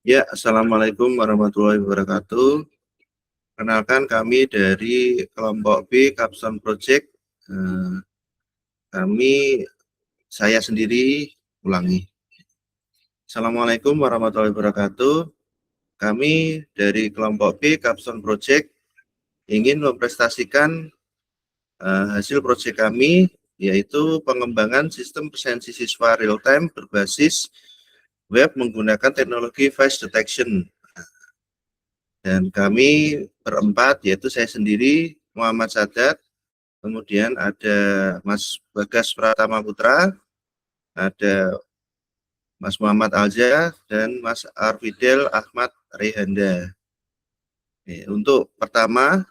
Ya, Assalamualaikum warahmatullahi wabarakatuh. Kenalkan kami dari kelompok B Capstone Project. Saya sendiri ulangi. Assalamualaikum warahmatullahi wabarakatuh. Kami dari kelompok B Capstone Project ingin memprestasikan hasil proyek kami, yaitu pengembangan sistem presensi siswa real time berbasis web menggunakan teknologi face detection. Dan kami berempat, yaitu saya sendiri, Muhammad Sadat, kemudian ada Mas Bagas Pratama Putra, ada Mas Muhammad Alja, dan Mas Arfidel Ahmad Rehanda. Untuk pertama,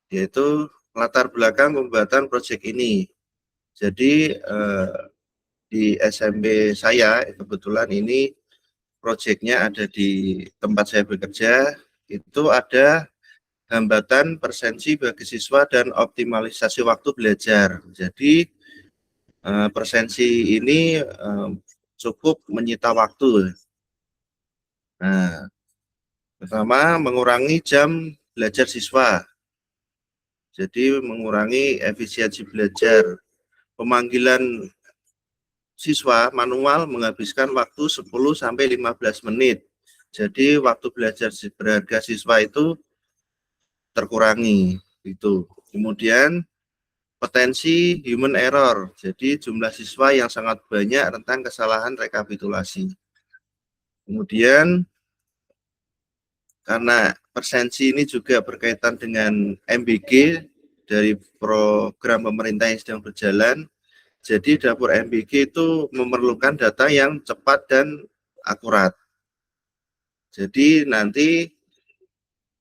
yaitu latar belakang pembuatan proyek ini. Jadi di SMP saya, kebetulan ini proyeknya ada di tempat saya bekerja, itu ada hambatan presensi bagi siswa dan optimalisasi waktu belajar. Jadi presensi ini cukup menyita waktu. Nah, pertama mengurangi jam belajar siswa. Jadi mengurangi efisiensi belajar. Pemanggilan siswa manual menghabiskan waktu 10-15 menit. Jadi waktu belajar berharga siswa itu terkurangi itu. Kemudian potensi human error. Jadi jumlah siswa yang sangat banyak rentan kesalahan rekapitulasi. Kemudian karena presensi ini juga berkaitan dengan MBG dari program pemerintah yang sedang berjalan, jadi dapur MBG itu memerlukan data yang cepat dan akurat. Jadi nanti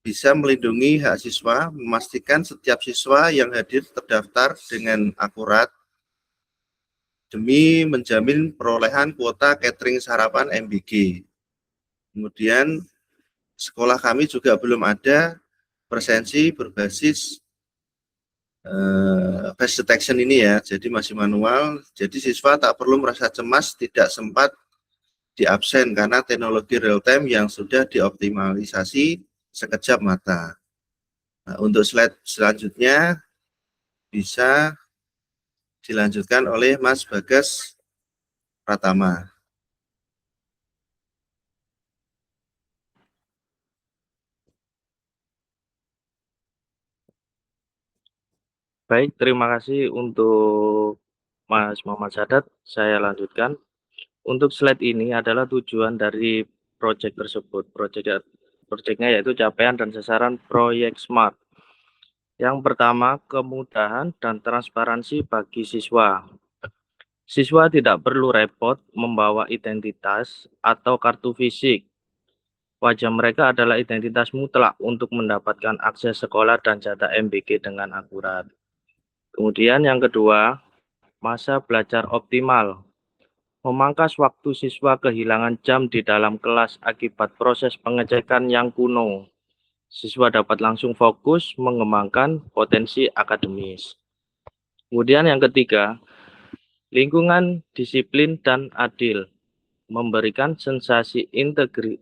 bisa melindungi hak siswa, memastikan setiap siswa yang hadir terdaftar dengan akurat demi menjamin perolehan kuota catering sarapan MBG. Kemudian sekolah kami juga belum ada presensi berbasis face detection ini ya, jadi masih manual. Jadi siswa tak perlu merasa cemas tidak sempat di absen karena teknologi real time yang sudah dioptimalisasi sekejap mata. Nah, untuk slide selanjutnya bisa dilanjutkan oleh Mas Bagas Pratama. Baik, terima kasih untuk Mas Muhammad Sadat. Saya lanjutkan. Untuk slide ini adalah tujuan dari proyek tersebut. Proyeknya yaitu capaian dan sasaran proyek SMART. Yang pertama, kemudahan dan transparansi bagi siswa. Siswa tidak perlu repot membawa identitas atau kartu fisik. Wajah mereka adalah identitas mutlak untuk mendapatkan akses sekolah dan data MBG dengan akurat. Kemudian yang kedua, masa belajar optimal. Memangkas waktu siswa kehilangan jam di dalam kelas akibat proses pengecekan yang kuno. Siswa dapat langsung fokus mengembangkan potensi akademis. Kemudian yang ketiga, lingkungan disiplin dan adil. Memberikan sensasi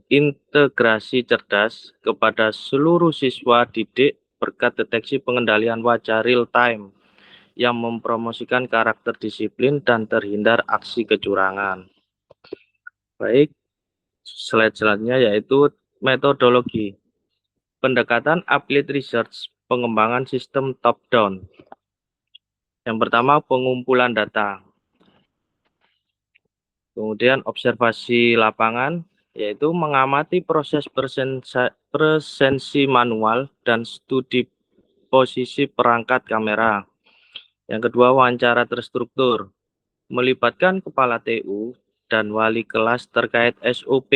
integrasi cerdas kepada seluruh siswa didik berkat deteksi pengendalian wajah real time yang mempromosikan karakter disiplin dan terhindar aksi kecurangan. Baik, slide selanjutnya yaitu metodologi. Pendekatan applied research, pengembangan sistem top-down. Yang pertama, pengumpulan data. Kemudian observasi lapangan, yaitu mengamati proses presensi manual dan studi posisi perangkat kamera. Yang kedua, wawancara terstruktur. Melibatkan kepala TU dan wali kelas terkait SOP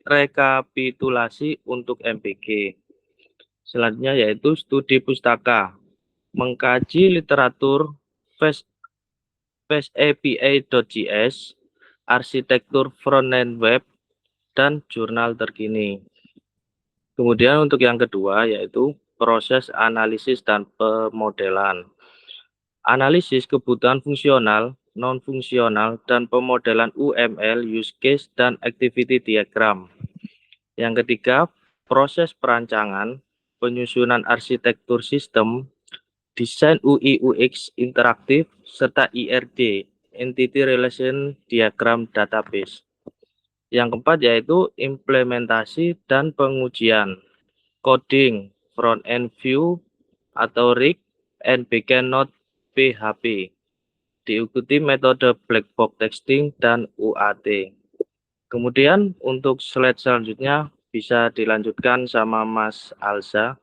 rekapitulasi untuk MBG. Selanjutnya yaitu studi pustaka, mengkaji literatur FastAPI.js, arsitektur front-end web, dan jurnal terkini. Kemudian untuk yang kedua yaitu proses analisis dan pemodelan. Analisis kebutuhan fungsional non-fungsional, dan pemodelan UML, use case, dan activity diagram. Yang ketiga, proses perancangan, penyusunan arsitektur sistem, desain UI UX interaktif, serta IRD, Entity Relation Diagram Database. Yang keempat yaitu implementasi dan pengujian, coding, front-end view atau rig, and backend node PHP. Diikuti metode black box testing dan UAT. Kemudian untuk slide selanjutnya bisa dilanjutkan sama Mas Alza.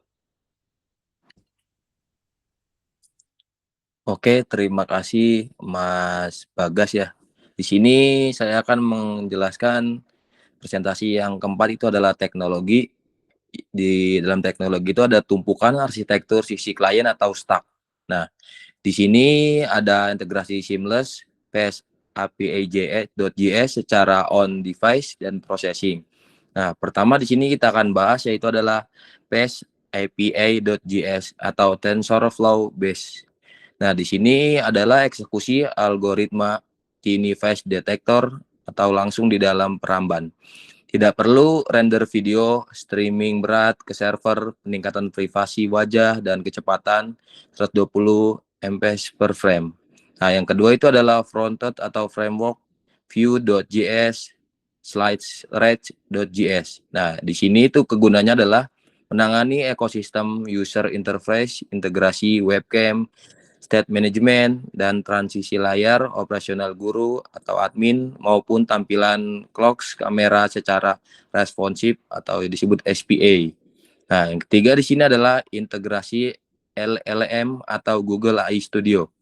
Oke, terima kasih Mas Bagas ya. Di sini saya akan menjelaskan presentasi yang keempat itu adalah teknologi. Di dalam teknologi itu ada tumpukan arsitektur sisi klien atau stack. Nah, di sini ada integrasi seamless, PES API.js secara on device dan processing. Nah, pertama di sini kita akan bahas yaitu adalah PES API.js atau TensorFlow Base. Nah, di sini adalah eksekusi algoritma Tiny Face Detector atau langsung di dalam peramban. Tidak perlu render video, streaming berat ke server, peningkatan privasi wajah, dan kecepatan 120 ms per frame. Nah, yang kedua itu adalah fronted atau framework view.js, slidesrage.js. Nah, di sini itu kegunaannya adalah menangani ekosistem user interface, integrasi webcam, state management, dan transisi layar operasional guru atau admin maupun tampilan clocks kamera secara responsif atau disebut SPA. Nah, yang ketiga di sini adalah integrasi LLM atau Google AI Studio.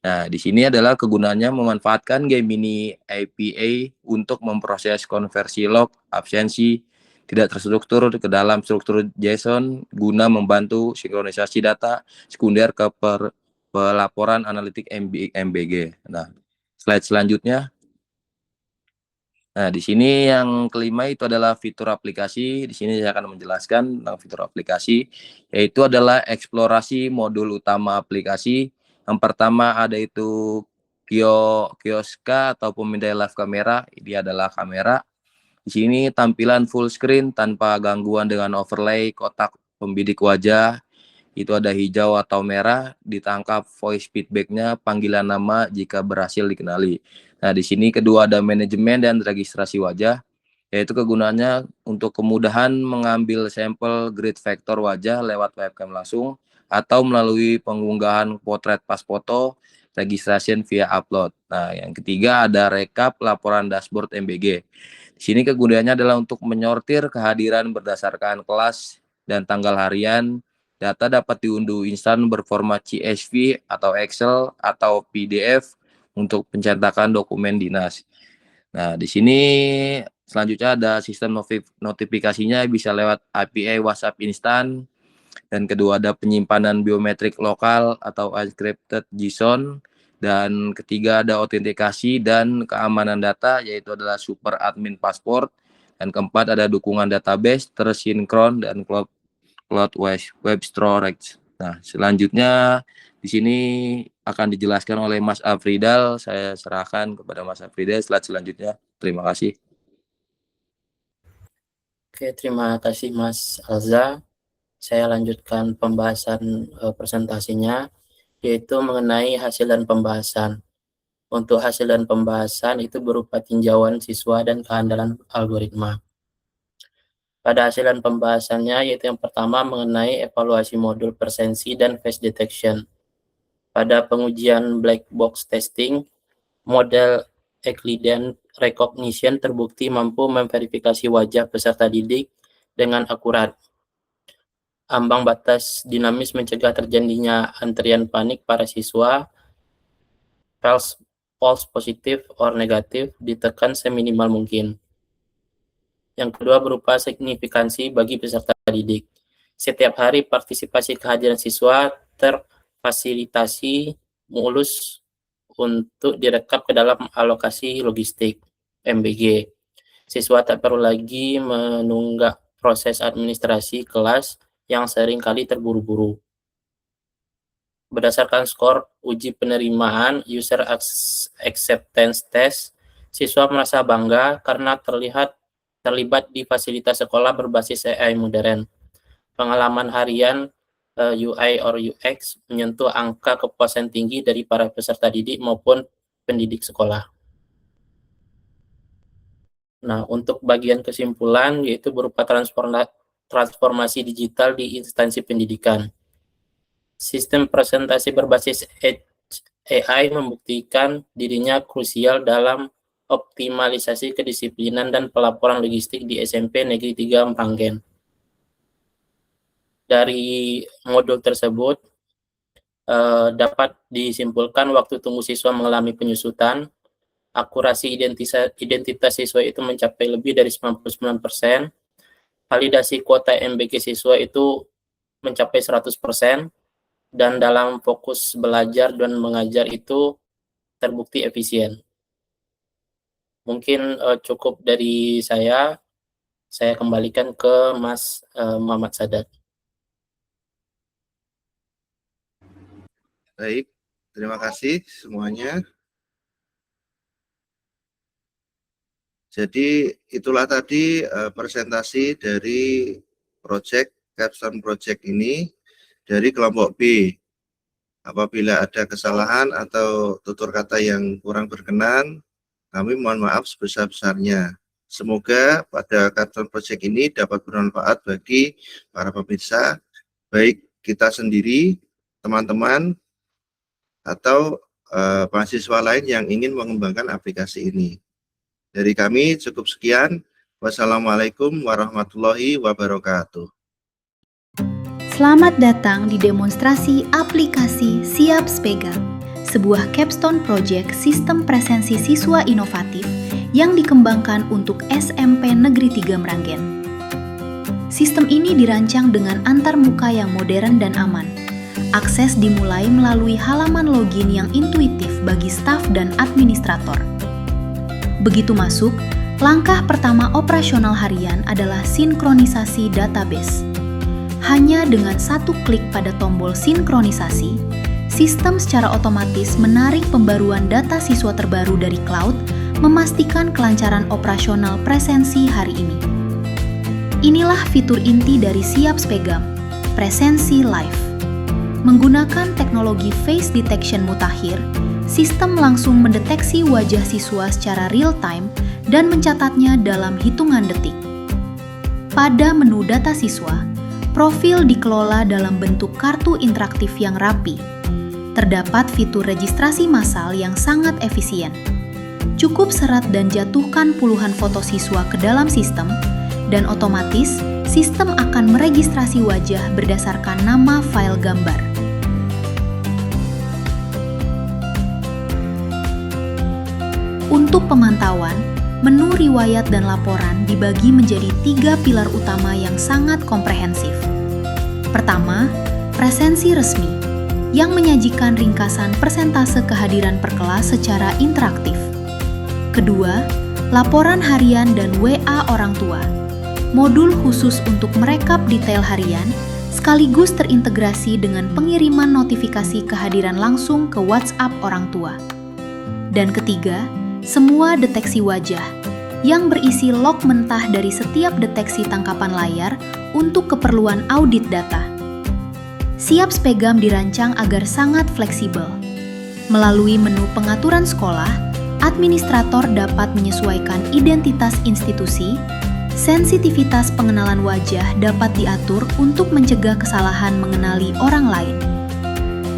Nah, di sini adalah kegunaannya memanfaatkan Gemini API untuk memproses konversi log, absensi, tidak terstruktur ke dalam struktur JSON guna membantu sinkronisasi data sekunder ke pelaporan analitik MBG. Nah, slide selanjutnya. Nah, di sini yang kelima itu adalah fitur aplikasi. Di sini saya akan menjelaskan tentang fitur aplikasi, yaitu adalah eksplorasi modul utama aplikasi. Yang pertama ada itu Kioska atau pemindai live kamera. Ini adalah kamera. Di sini tampilan full screen tanpa gangguan dengan overlay kotak pembidik wajah. Itu ada hijau atau merah, ditangkap voice feedback-nya, panggilan nama jika berhasil dikenali. Nah, di sini kedua ada manajemen dan registrasi wajah, yaitu kegunaannya untuk kemudahan mengambil sampel grid vektor wajah lewat webcam langsung atau melalui pengunggahan potret pas foto, registration via upload. Nah, yang ketiga ada rekap laporan dashboard MBG. Di sini kegunaannya adalah untuk menyortir kehadiran berdasarkan kelas dan tanggal harian. Data dapat diunduh instan berformat CSV atau Excel atau PDF untuk pencetakan dokumen dinas. Nah, di sini selanjutnya ada sistem notifikasinya bisa lewat API WhatsApp instan. Dan kedua ada penyimpanan biometrik lokal atau encrypted JSON. Dan ketiga ada autentikasi dan keamanan data yaitu adalah super admin password. Dan keempat ada dukungan database tersinkron dan cloud web storage. Nah, selanjutnya di sini akan dijelaskan oleh Mas Afridal. Saya serahkan kepada Mas Afridal slide selanjutnya. Terima kasih. Oke, terima kasih Mas Alza. Saya lanjutkan pembahasan presentasinya, yaitu mengenai hasil dan pembahasan. Untuk hasil dan pembahasan itu berupa tinjauan siswa dan kehandalan algoritma. Pada hasil dan pembahasannya, yaitu yang pertama mengenai evaluasi modul presensi dan face detection. Pada pengujian black box testing, model Euclidean recognition terbukti mampu memverifikasi wajah peserta didik dengan akurat. Ambang batas dinamis mencegah terjadinya antrian panik para siswa. False positif or negatif ditekan seminimal mungkin. Yang kedua berupa signifikansi bagi peserta didik. Setiap hari partisipasi kehadiran siswa terfasilitasi mulus untuk direkap ke dalam alokasi logistik MBG. Siswa tak perlu lagi menunggak proses administrasi kelas yang sering kali terburu-buru. berdasarkan skor uji penerimaan User Acceptance Test, siswa merasa bangga karena terlibat di fasilitas sekolah berbasis AI modern. Pengalaman harian UI or UX menyentuh angka kepuasan tinggi dari para peserta didik maupun pendidik sekolah. Nah, untuk bagian kesimpulan yaitu berupa transformasi digital di instansi pendidikan. Sistem presentasi berbasis AI membuktikan dirinya krusial dalam optimalisasi kedisiplinan dan pelaporan logistik di SMP Negeri 3 Meranggen. Dari modul tersebut dapat disimpulkan waktu tunggu siswa mengalami penyusutan, akurasi identitas siswa itu mencapai lebih dari 99%, validasi kuota MBG siswa itu mencapai 100%, dan dalam fokus belajar dan mengajar itu terbukti efisien. Mungkin cukup dari saya kembalikan ke Mas Muhammad Sadat. Baik, terima kasih semuanya. Jadi itulah tadi presentasi dari capstone project ini dari kelompok B. Apabila ada kesalahan atau tutur kata yang kurang berkenan, kami mohon maaf sebesar-besarnya. Semoga pada capstone project ini dapat bermanfaat bagi para pemirsa, baik kita sendiri, teman-teman, atau mahasiswa lain yang ingin mengembangkan aplikasi ini. Dari kami cukup sekian. Wassalamualaikum warahmatullahi wabarakatuh. Selamat datang di demonstrasi aplikasi Siap Spega, sebuah capstone project sistem presensi siswa inovatif yang dikembangkan untuk SMP Negeri 3 Meranggen. Sistem ini dirancang dengan antarmuka yang modern dan aman. Akses dimulai melalui halaman login yang intuitif bagi staf dan administrator. Begitu masuk, langkah pertama operasional harian adalah sinkronisasi database. Hanya dengan satu klik pada tombol sinkronisasi, sistem secara otomatis menarik pembaruan data siswa terbaru dari cloud, memastikan kelancaran operasional presensi hari ini. Inilah fitur inti dari Siap Spegam, Presensi Live. Menggunakan teknologi face detection mutakhir, sistem langsung mendeteksi wajah siswa secara real-time dan mencatatnya dalam hitungan detik. Pada menu data siswa, profil dikelola dalam bentuk kartu interaktif yang rapi. Terdapat fitur registrasi massal yang sangat efisien. Cukup serat dan jatuhkan puluhan foto siswa ke dalam sistem, dan otomatis sistem akan meregistrasi wajah berdasarkan nama file gambar. Untuk pemantauan, menu riwayat dan laporan dibagi menjadi 3 pilar utama yang sangat komprehensif. Pertama, presensi resmi, yang menyajikan ringkasan persentase kehadiran per kelas secara interaktif. Kedua, laporan harian dan WA orang tua, modul khusus untuk merekap detail harian, sekaligus terintegrasi dengan pengiriman notifikasi kehadiran langsung ke WhatsApp orang tua. Dan ketiga, semua deteksi wajah, yang berisi log mentah dari setiap deteksi tangkapan layar untuk keperluan audit data. Siap Spegam dirancang agar sangat fleksibel. Melalui menu pengaturan sekolah, administrator dapat menyesuaikan identitas institusi, sensitivitas pengenalan wajah dapat diatur untuk mencegah kesalahan mengenali orang lain.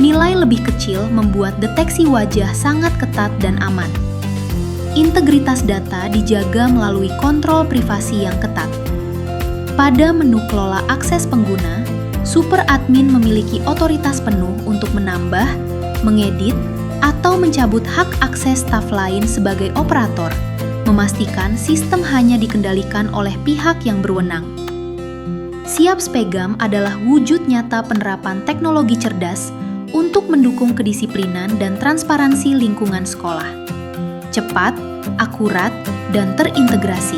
Nilai lebih kecil membuat deteksi wajah sangat ketat dan aman. Integritas data dijaga melalui kontrol privasi yang ketat. Pada menu kelola akses pengguna, super admin memiliki otoritas penuh untuk menambah, mengedit, atau mencabut hak akses staf lain sebagai operator, memastikan sistem hanya dikendalikan oleh pihak yang berwenang. Siap Spegam adalah wujud nyata penerapan teknologi cerdas untuk mendukung kedisiplinan dan transparansi lingkungan sekolah. Cepat, akurat, dan terintegrasi.